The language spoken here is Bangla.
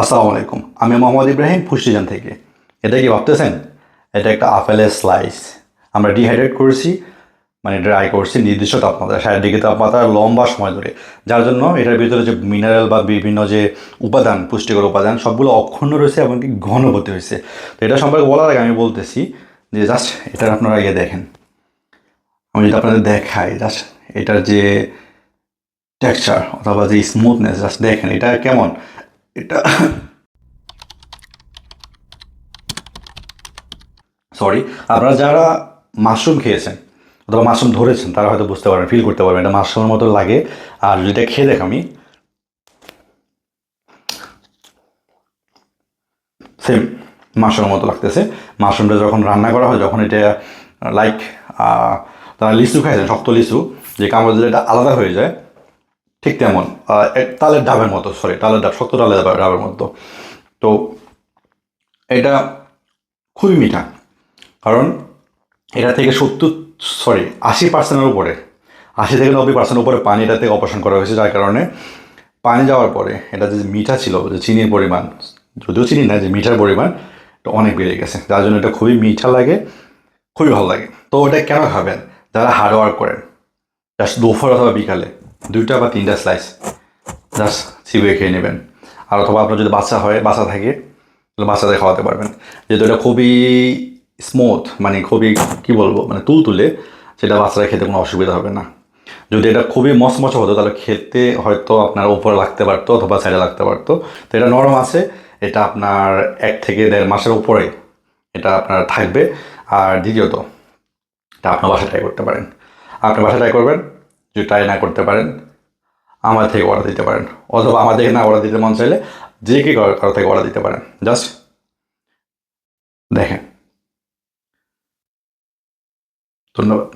আসসালামু আলাইকুম। আমি মোহাম্মদ ইব্রাহিম পুষ্টিজান থেকে। এটা কি ভাবতেছেন? এটা একটা আপেলের স্লাইস। আমরা ডিহাইড্রেট করেছি, মানে ড্রাই করছি নির্দিষ্ট তাপমাত্রা, 60 ডিগ্রি তাপমাত্রা লম্বা সময় ধরে। যার জন্য এটার ভিতরে যে মিনারেল বা বিভিন্ন যে উপাদান, পুষ্টিকর উপাদান সবগুলো অক্ষুণ্ণ রয়েছে এবং কি ঘনবতী হয়েছে। তো এটা সম্পর্কে বলার আগে আমি বলতেছি যে জাস্ট এটার আপনারা ইয়ে দেখেন। আমি যদি আপনাদের দেখাই জাস্ট এটার যে টেক্সচার অথবা যে স্মুথনেস জাস্ট দেখেন এটা কেমন। এটা সরি, আপনারা যারা মাশরুম খেয়েছেন অথবা মাশরুম ধরেছেন তারা হয়তো বুঝতে পারবেন, ফিল করতে পারবেন এটা মাশরুমের মতো লাগে। আর যদি এটা খেয়ে দেখ আমি, সেম মাশরুমের মতো লাগতেছে। মাশরুমটা যখন রান্না করা হয়, যখন এটা লাইক তারা লিচু খাইছেন, শক্ত লিচু যে কামড় দিলে এটা আলাদা হয়ে যায়, ঠিক তেমন তালের ডাবের মতো, সরি তালের ডাব, শক্ত তালের ডাবের মতো। তো এটা খুবই মিঠা, কারণ এটা থেকে 80%-এর উপরে, 80 থেকে 90% উপরে পানি এটা থেকে অপারেশন করা হয়েছে, যার কারণে পানি যাওয়ার পরে এটা যে মিঠা ছিল, যে চিনির পরিমাণ, যদিও চিনি না, যে মিঠার পরিমাণ এটা অনেক বেড়ে গেছে, যার জন্য এটা খুবই মিঠা লাগে, খুবই ভালো লাগে। তো এটা কেন খাবেন? যারা হার্ড ওয়ার্ক করেন, জাস্ট দুপুর অথবা বিকালে 2টা বা 3টা স্লাইস জাস্ট চিবিয়ে খেয়ে নেবেন। আর অথবা আপনার যদি বাচ্চা থাকে তাহলে বাচ্চাদের খাওয়াতে পারবেন, যেহেতু এটা খুবই স্মুথ, মানে খুবই কী বলবো, মানে তুলতুলে, সেটা বাচ্চারা খেতে কোনো অসুবিধা হবে না। যদি এটা খুবই মচমচে হতো তাহলে খেতে হয়তো আপনার উপরে লাগতে পারতো অথবা সাইডে লাগতে পারতো। তো এটা নরম আছে, এটা আপনার 1 থেকে দেড় মাসের উপরে এটা আপনার থাকবে। আর দ্বিতীয়ত এটা আপনার বাসায় ট্রাই করতে পারেন। আপনার বাসায় ট্রাই করবেন, যদি ট্রাই না করতে পারেন আমার থেকে অর্ডার দিতে পারেন, অথবা আমার থেকে না অর্ডার দিতে মন চাইলে যে কি কারো থেকে অর্ডার দিতে পারেন। জাস্ট দেখেন। ধন্যবাদ।